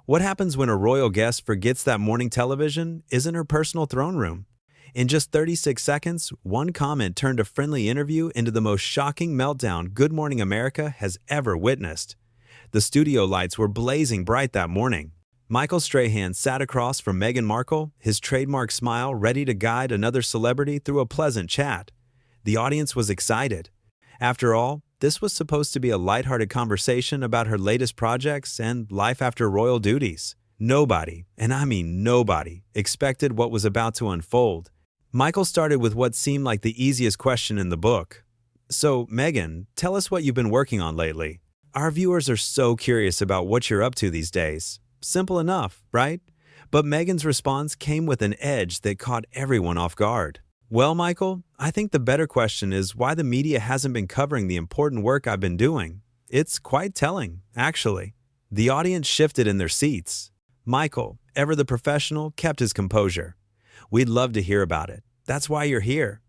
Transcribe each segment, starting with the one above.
What happens when a royal guest forgets that morning television isn't her personal throne room? In just 36 seconds, one comment turned a friendly interview into the most shocking meltdown Good Morning America has ever witnessed. The studio lights were blazing bright that morning. Michael Strahan sat across from Meghan Markle, his trademark smile ready to guide another celebrity through a pleasant chat. The audience was excited. After all, this was supposed to be a lighthearted conversation about her latest projects and life after royal duties. Nobody, and I mean nobody, expected what was about to unfold. Michael started with what seemed like the easiest question in the book. So, Meghan, tell us what you've been working on lately. Our viewers are so curious about what you're up to these days. Simple enough, right? But Meghan's response came with an edge that caught everyone off guard. Well, Michael, I think the better question is why the media hasn't been covering the important work I've been doing. It's quite telling, actually. The audience shifted in their seats. Michael, ever the professional, kept his composure. We'd love to hear about it. That's why you're here.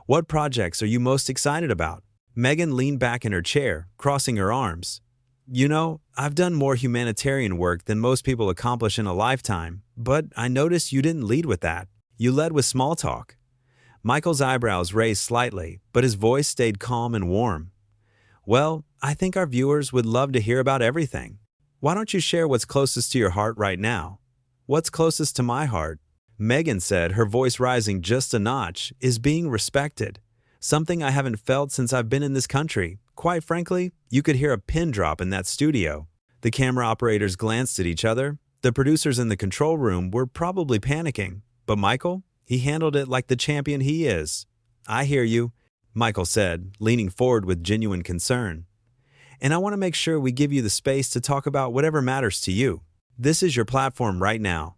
What projects are you most excited about? Meghan leaned back in her chair, crossing her arms. You know, I've done more humanitarian work than most people accomplish in a lifetime, but I noticed you didn't lead with that. You led with small talk. Michael's eyebrows raised slightly, but his voice stayed calm and warm. Well, I think our viewers would love to hear about everything. Why don't you share what's closest to your heart right now? What's closest to my heart? Meghan said, her voice rising just a notch, is being respected. Something I haven't felt since I've been in this country. Quite frankly, you could hear a pin drop in that studio. The camera operators glanced at each other. The producers in the control room were probably panicking. But Michael? He handled it like the champion he is. I hear you, Michael said, leaning forward with genuine concern. And I want to make sure we give you the space to talk about whatever matters to you. This is your platform right now.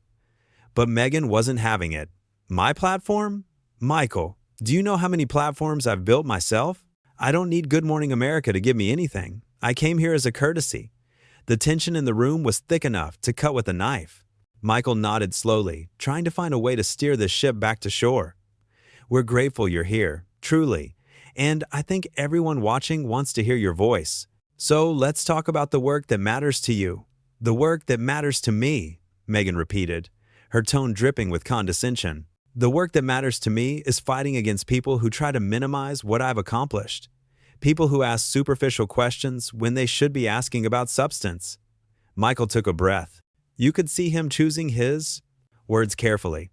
But Meghan wasn't having it. My platform? Michael, do you know how many platforms I've built myself? I don't need Good Morning America to give me anything. I came here as a courtesy. The tension in the room was thick enough to cut with a knife. Michael nodded slowly, trying to find a way to steer the ship back to shore. We're grateful you're here, truly. And I think everyone watching wants to hear your voice. So let's talk about the work that matters to you. The work that matters to me, Meghan repeated, her tone dripping with condescension. The work that matters to me is fighting against people who try to minimize what I've accomplished. People who ask superficial questions when they should be asking about substance. Michael took a breath. You could see him choosing his words carefully.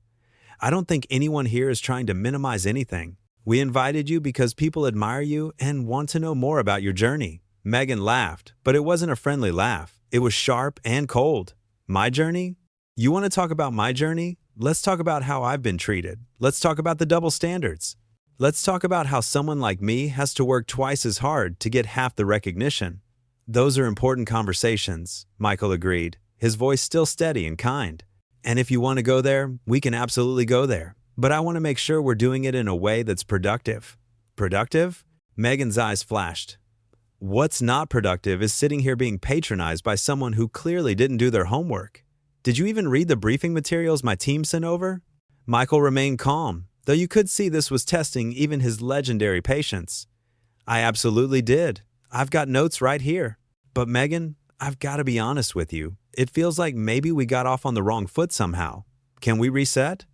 I don't think anyone here is trying to minimize anything. We invited you because people admire you and want to know more about your journey. Meghan laughed, but it wasn't a friendly laugh. It was sharp and cold. My journey? You want to talk about my journey? Let's talk about how I've been treated. Let's talk about the double standards. Let's talk about how someone like me has to work twice as hard to get half the recognition. Those are important conversations, Michael agreed, his voice still steady and kind. And if you want to go there, we can absolutely go there. But I want to make sure we're doing it in a way that's productive. Productive? Meghan's eyes flashed. What's not productive is sitting here being patronized by someone who clearly didn't do their homework. Did you even read the briefing materials my team sent over? Michael remained calm, though you could see this was testing even his legendary patience. I absolutely did. I've got notes right here. But Meghan, I've got to be honest with you. It feels like maybe we got off on the wrong foot somehow. Can we reset?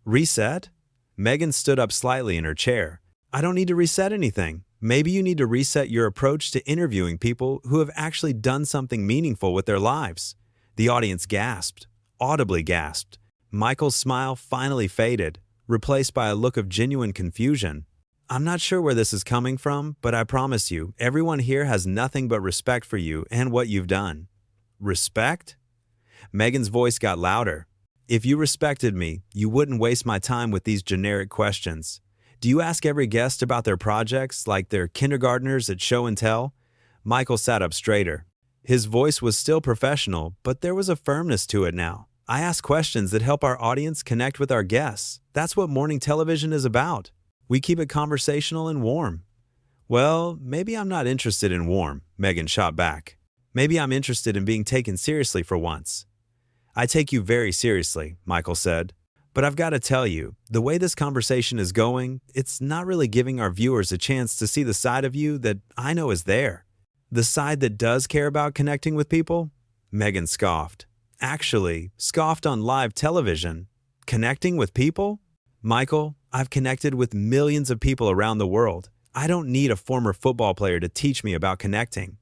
Reset? Meghan stood up slightly in her chair. I don't need to reset anything. Maybe you need to reset your approach to interviewing people who have actually done something meaningful with their lives. The audience gasped, audibly gasped. Michael's smile finally faded, replaced by a look of genuine confusion. I'm not sure where this is coming from, but I promise you, everyone here has nothing but respect for you and what you've done. Respect? Meghan's voice got louder. If you respected me, you wouldn't waste my time with these generic questions. Do you ask every guest about their projects like they're kindergartners at show and tell? Michael sat up straighter. His voice was still professional, but there was a firmness to it now. I ask questions that help our audience connect with our guests. That's what morning television is about. We keep it conversational and warm. Well, maybe I'm not interested in warm, Meghan shot back. Maybe I'm interested in being taken seriously for once. I take you very seriously, Michael said. But I've got to tell you, the way this conversation is going, it's not really giving our viewers a chance to see the side of you that I know is there. The side that does care about connecting with people? Meghan scoffed. Actually, scoffed on live television. Connecting with people? Michael, I've connected with millions of people around the world. I don't need a former football player to teach me about connecting.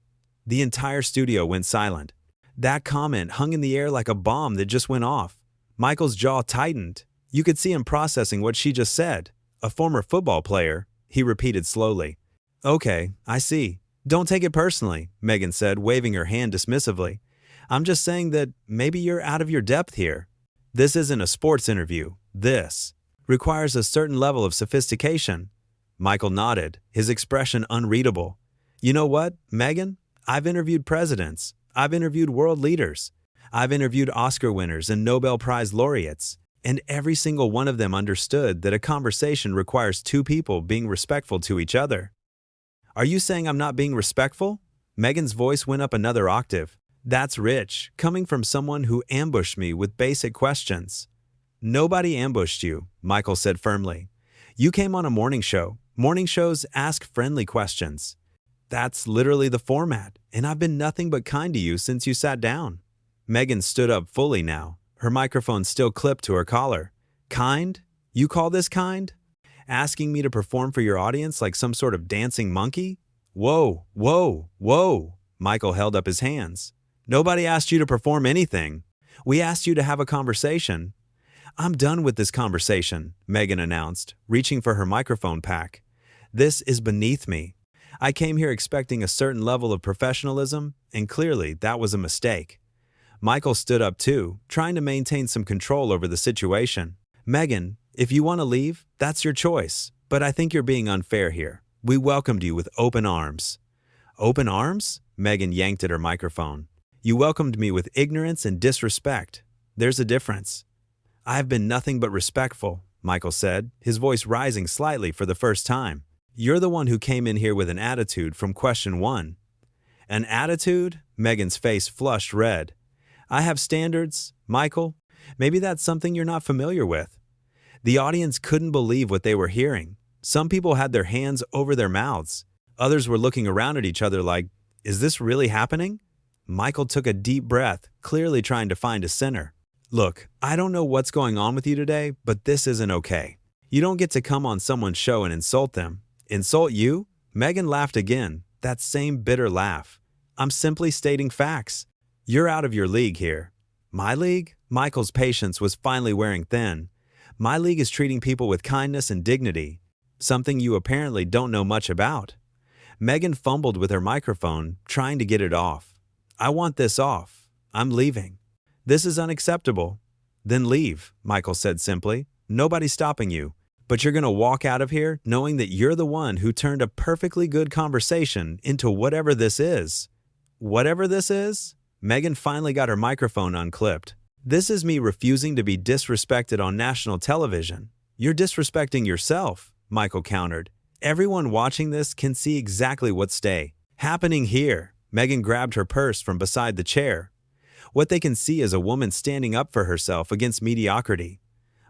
The entire studio went silent. That comment hung in the air like a bomb that just went off. Michael's jaw tightened. You could see him processing what she just said. A former football player, he repeated slowly. Okay, I see. Don't take it personally, Meghan said, waving her hand dismissively. I'm just saying that maybe you're out of your depth here. This isn't a sports interview. This requires a certain level of sophistication. Michael nodded, his expression unreadable. You know what, Meghan? I've interviewed presidents. I've interviewed world leaders. I've interviewed Oscar winners and Nobel Prize laureates. And every single one of them understood that a conversation requires two people being respectful to each other. Are you saying I'm not being respectful? Meghan's voice went up another octave. That's rich, coming from someone who ambushed me with basic questions. Nobody ambushed you, Michael said firmly. You came on a morning show. Morning shows ask friendly questions. That's literally the format, and I've been nothing but kind to you since you sat down. Meghan stood up fully now, her microphone still clipped to her collar. Kind? You call this kind? Asking me to perform for your audience like some sort of dancing monkey? Whoa, whoa, whoa. Michael held up his hands. Nobody asked you to perform anything. We asked you to have a conversation. I'm done with this conversation, Meghan announced, reaching for her microphone pack. This is beneath me. I came here expecting a certain level of professionalism, and clearly that was a mistake. Michael stood up too, trying to maintain some control over the situation. Meghan, if you want to leave, that's your choice, but I think you're being unfair here. We welcomed you with open arms. Open arms? Meghan yanked at her microphone. You welcomed me with ignorance and disrespect. There's a difference. I've been nothing but respectful, Michael said, his voice rising slightly for the first time. You're the one who came in here with an attitude from question one. An attitude? Meghan's face flushed red. I have standards, Michael. Maybe that's something you're not familiar with. The audience couldn't believe what they were hearing. Some people had their hands over their mouths. Others were looking around at each other like, is this really happening? Michael took a deep breath, clearly trying to find a center. Look, I don't know what's going on with you today, but this isn't okay. You don't get to come on someone's show and insult them. Insult you? Meghan laughed again, that same bitter laugh. I'm simply stating facts. You're out of your league here. My league? Michael's patience was finally wearing thin. My league is treating people with kindness and dignity, something you apparently don't know much about. Meghan fumbled with her microphone, trying to get it off. I want this off. I'm leaving. This is unacceptable. Then leave, Michael said simply. Nobody's stopping you. But you're going to walk out of here knowing that you're the one who turned a perfectly good conversation into whatever this is. Whatever this is? Meghan finally got her microphone unclipped. This is me refusing to be disrespected on national television. You're disrespecting yourself, Michael countered. Everyone watching this can see exactly what's happening here. Meghan grabbed her purse from beside the chair. What they can see is a woman standing up for herself against mediocrity.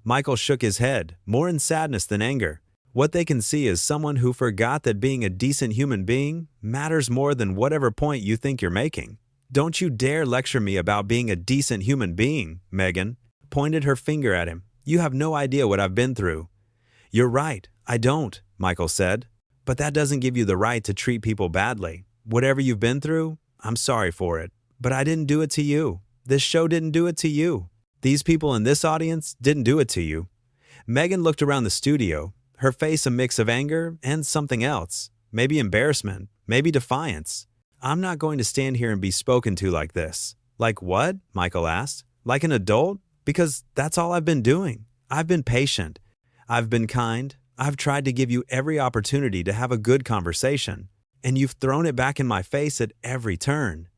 Michael shook his head, more in sadness than anger. What they can see is someone who forgot that being a decent human being matters more than whatever point you think you're making. Don't you dare lecture me about being a decent human being, Meghan pointed her finger at him. You have no idea what I've been through. You're right, I don't, Michael said. But that doesn't give you the right to treat people badly. Whatever you've been through, I'm sorry for it. But I didn't do it to you. This show didn't do it to you. These people in this audience didn't do it to you. Meghan looked around the studio, her face a mix of anger and something else. Maybe embarrassment, maybe defiance. I'm not going to stand here and be spoken to like this. Like what? Michael asked. Like an adult? Because that's all I've been doing. I've been patient. I've been kind. I've tried to give you every opportunity to have a good conversation. And you've thrown it back in my face at every turn.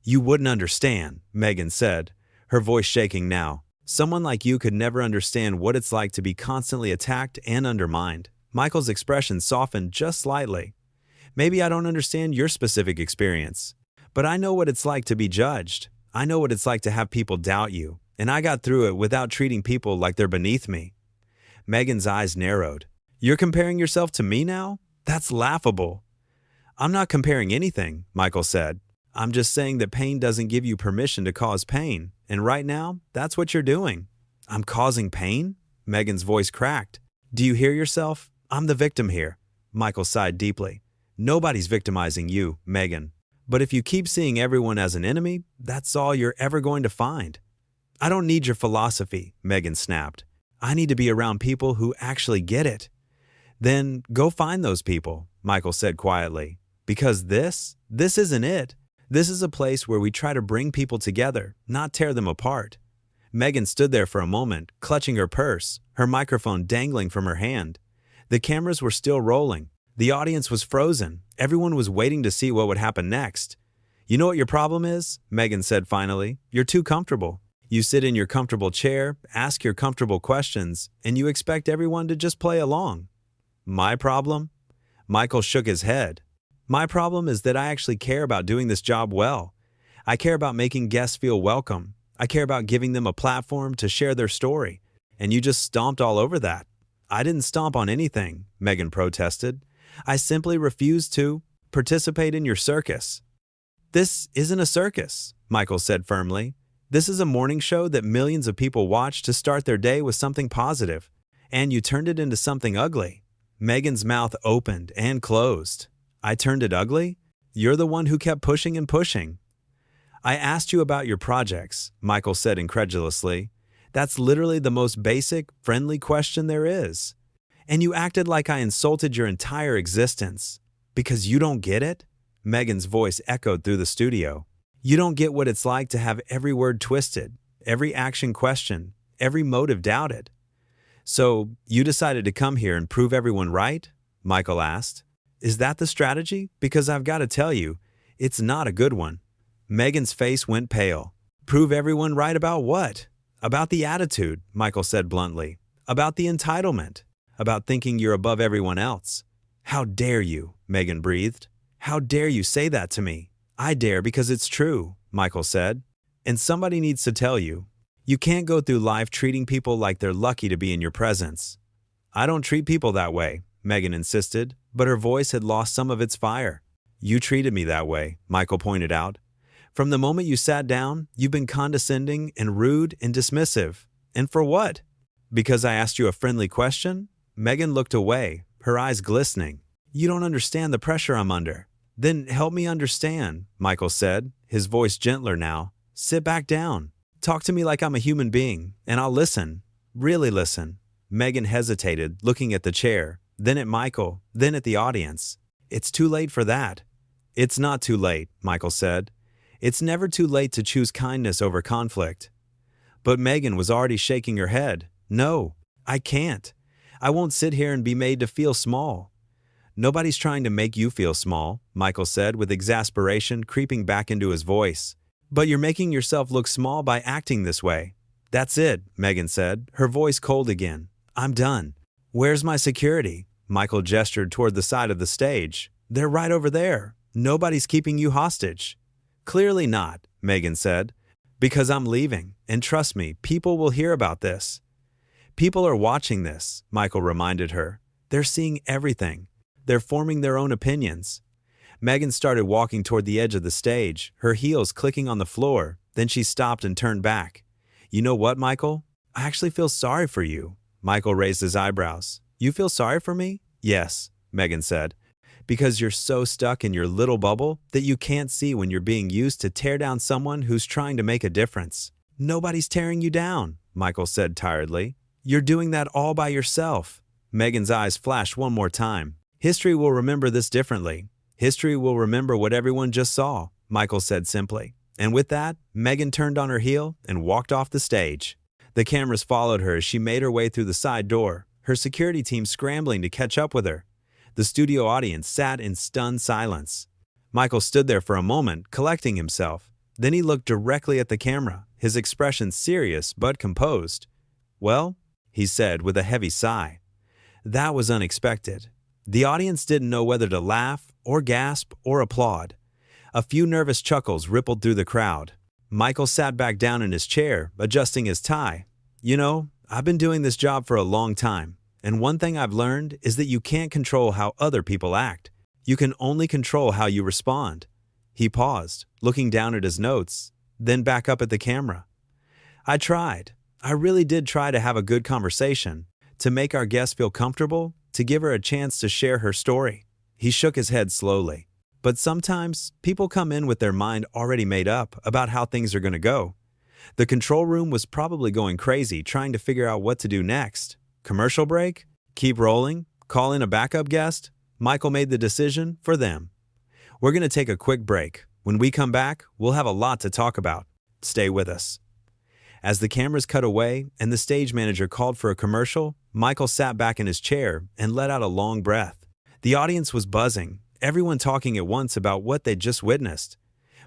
You wouldn't understand, Meghan said, her voice shaking now. Someone like you could never understand what it's like to be constantly attacked and undermined. Michael's expression softened just slightly. Maybe I don't understand your specific experience, but I know what it's like to be judged. I know what it's like to have people doubt you, and I got through it without treating people like they're beneath me. Meghan's eyes narrowed. You're comparing yourself to me now? That's laughable. I'm not comparing anything, Michael said. I'm just saying that pain doesn't give you permission to cause pain, And right now, that's what you're doing. I'm causing pain? Meghan's voice cracked. Do you hear yourself? I'm the victim here. Michael sighed deeply. Nobody's victimizing you, Meghan. But if you keep seeing everyone as an enemy, that's all you're ever going to find. I don't need your philosophy, Meghan snapped. I need to be around people who actually get it. Then go find those people, Michael said quietly. Because this isn't it. This is a place where we try to bring people together, not tear them apart. Meghan stood there for a moment, clutching her purse, her microphone dangling from her hand. The cameras were still rolling. The audience was frozen. Everyone was waiting to see what would happen next. You know what your problem is? Meghan said finally. You're too comfortable. You sit in your comfortable chair, ask your comfortable questions, and you expect everyone to just play along. My problem? Michael shook his head. My problem is that I actually care about doing this job well. I care about making guests feel welcome. I care about giving them a platform to share their story. And you just stomped all over that. I didn't stomp on anything, Meghan protested. I simply refused to participate in your circus. This isn't a circus, Michael said firmly. This is a morning show that millions of people watch to start their day with something positive. And you turned it into something ugly. Meghan's mouth opened and closed. I turned it ugly? You're the one who kept pushing and pushing. I asked you about your projects, Michael said incredulously. That's literally the most basic, friendly question there is. And you acted like I insulted your entire existence. Because you don't get it? Meghan's voice echoed through the studio. You don't get what it's like to have every word twisted, every action questioned, every motive doubted. So, you decided to come here and prove everyone right? Michael asked. Is that the strategy? Because I've got to tell you, it's not a good one. Meghan's face went pale. Prove everyone right about what? About the attitude, Michael said bluntly. About the entitlement. About thinking you're above everyone else. How dare you, Meghan breathed. How dare you say that to me? I dare because it's true, Michael said. And somebody needs to tell you. You can't go through life treating people like they're lucky to be in your presence. I don't treat people that way, Meghan insisted, but her voice had lost some of its fire. You treated me that way, Michael pointed out. From the moment you sat down, you've been condescending and rude and dismissive. And for what? Because I asked you a friendly question? Meghan looked away, her eyes glistening. You don't understand the pressure I'm under. Then help me understand, Michael said, his voice gentler now. Sit back down. Talk to me like I'm a human being, and I'll listen. Really listen. Meghan hesitated, looking at the chair, then at Michael, then at the audience. It's too late for that. It's not too late, Michael said. It's never too late to choose kindness over conflict. But Meghan was already shaking her head. No, I can't. I won't sit here and be made to feel small. Nobody's trying to make you feel small, Michael said with exasperation creeping back into his voice. But you're making yourself look small by acting this way. That's it, Meghan said, her voice cold again. I'm done. Where's my security? Michael gestured toward the side of the stage. They're right over there. Nobody's keeping you hostage. Clearly not, Meghan said. Because I'm leaving, and trust me, people will hear about this. People are watching this, Michael reminded her. They're seeing everything. They're forming their own opinions. Meghan started walking toward the edge of the stage, her heels clicking on the floor. Then she stopped and turned back. You know what, Michael? I actually feel sorry for you. Michael raised his eyebrows. You feel sorry for me? Yes, Meghan said. Because you're so stuck in your little bubble that you can't see when you're being used to tear down someone who's trying to make a difference. Nobody's tearing you down, Michael said tiredly. You're doing that all by yourself. Meghan's eyes flashed one more time. History will remember this differently. History will remember what everyone just saw, Michael said simply. And with that, Meghan turned on her heel and walked off the stage. The cameras followed her as she made her way through the side door, her security team scrambling to catch up with her. The studio audience sat in stunned silence. Michael stood there for a moment, collecting himself. Then he looked directly at the camera, his expression serious but composed. Well, he said with a heavy sigh. That was unexpected. The audience didn't know whether to laugh or gasp or applaud. A few nervous chuckles rippled through the crowd. Michael sat back down in his chair, adjusting his tie. You know, I've been doing this job for a long time, and one thing I've learned is that you can't control how other people act. You can only control how you respond. He paused, looking down at his notes, then back up at the camera. I tried. I really did try to have a good conversation, to make our guest feel comfortable, to give her a chance to share her story. He shook his head slowly. But sometimes, people come in with their mind already made up about how things are going to go. The control room was probably going crazy trying to figure out what to do next. Commercial break? Keep rolling? Call in a backup guest? Michael made the decision for them. We're going to take a quick break. When we come back, we'll have a lot to talk about. Stay with us. As the cameras cut away and the stage manager called for a commercial, Michael sat back in his chair and let out a long breath. The audience was buzzing, everyone talking at once about what they'd just witnessed.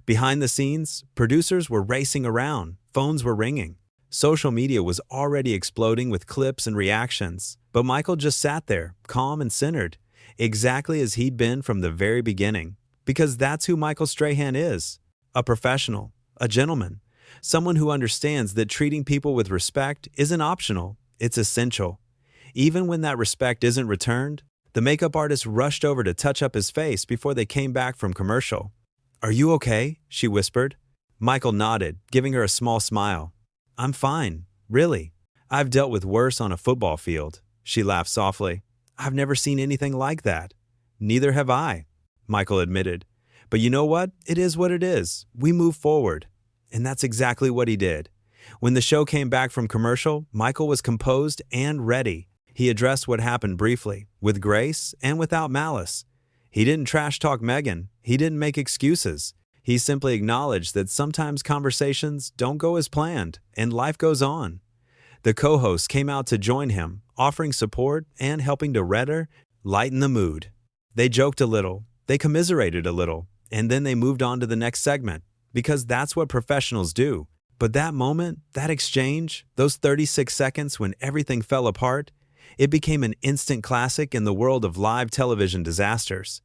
Behind the scenes, producers were racing around, phones were ringing. Social media was already exploding with clips and reactions, but Michael just sat there, calm and centered, exactly as he'd been from the very beginning. Because that's who Michael Strahan is, a professional, a gentleman, someone who understands that treating people with respect isn't optional, it's essential. Even when that respect isn't returned, the makeup artist rushed over to touch up his face before they came back from commercial. "Are you okay?" she whispered. Michael nodded, giving her a small smile. "I'm fine, really. I've dealt with worse on a football field." She laughed softly. "I've never seen anything like that." "Neither have I," Michael admitted. "But you know what? It is what it is. We move forward." And that's exactly what he did. When the show came back from commercial, Michael was composed and ready. He addressed what happened briefly, with grace and without malice. He didn't trash talk Meghan. He didn't make excuses. He simply acknowledged that sometimes conversations don't go as planned, and life goes on. The co-hosts came out to join him, offering support and helping to lighten the mood. They joked a little, they commiserated a little, and then they moved on to the next segment, because that's what professionals do. But that moment, that exchange, those 36 seconds when everything fell apart, it became an instant classic in the world of live television disasters.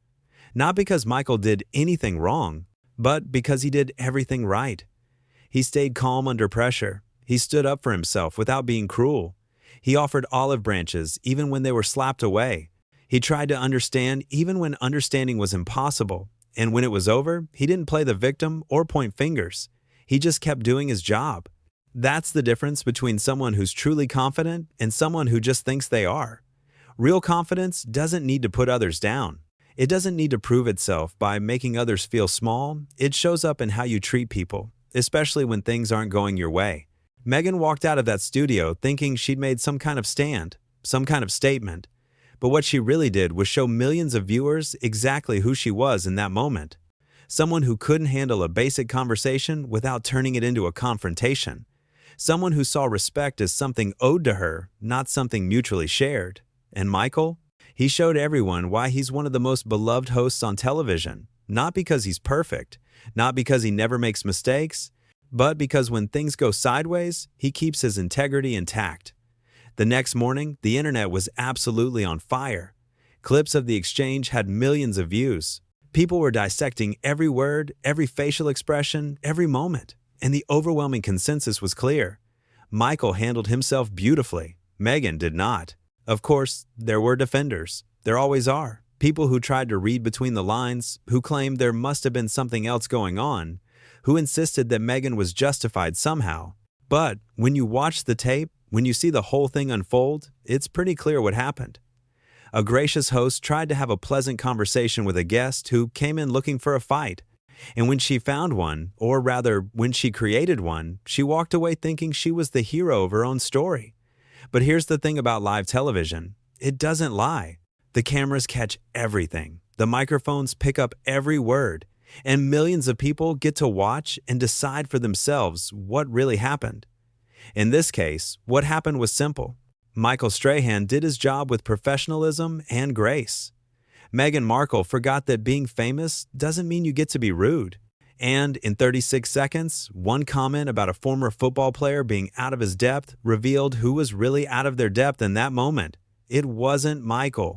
Not because Michael did anything wrong, but because he did everything right. He stayed calm under pressure. He stood up for himself without being cruel. He offered olive branches even when they were slapped away. He tried to understand even when understanding was impossible. And when it was over, he didn't play the victim or point fingers. He just kept doing his job. That's the difference between someone who's truly confident and someone who just thinks they are. Real confidence doesn't need to put others down. It doesn't need to prove itself by making others feel small. It shows up in how you treat people, especially when things aren't going your way. Meghan walked out of that studio thinking she'd made some kind of stand, some kind of statement. But what she really did was show millions of viewers exactly who she was in that moment. Someone who couldn't handle a basic conversation without turning it into a confrontation. Someone who saw respect as something owed to her, not something mutually shared. And Michael? He showed everyone why he's one of the most beloved hosts on television. Not because he's perfect, not because he never makes mistakes, but because when things go sideways, he keeps his integrity intact. The next morning, the internet was absolutely on fire. Clips of the exchange had millions of views. People were dissecting every word, every facial expression, every moment. And the overwhelming consensus was clear. Michael handled himself beautifully. Meghan did not. Of course, there were defenders. There always are. People who tried to read between the lines, who claimed there must have been something else going on, who insisted that Meghan was justified somehow. But when you watch the tape, when you see the whole thing unfold, it's pretty clear what happened. A gracious host tried to have a pleasant conversation with a guest who came in looking for a fight. And when she found one, or rather, when she created one, she walked away thinking she was the hero of her own story. But here's the thing about live television. It doesn't lie. The cameras catch everything. The microphones pick up every word. And millions of people get to watch and decide for themselves what really happened. In this case, what happened was simple. Michael Strahan did his job with professionalism and grace. Meghan Markle forgot that being famous doesn't mean you get to be rude. And in 36 seconds, one comment about a former football player being out of his depth revealed who was really out of their depth in that moment. It wasn't Michael.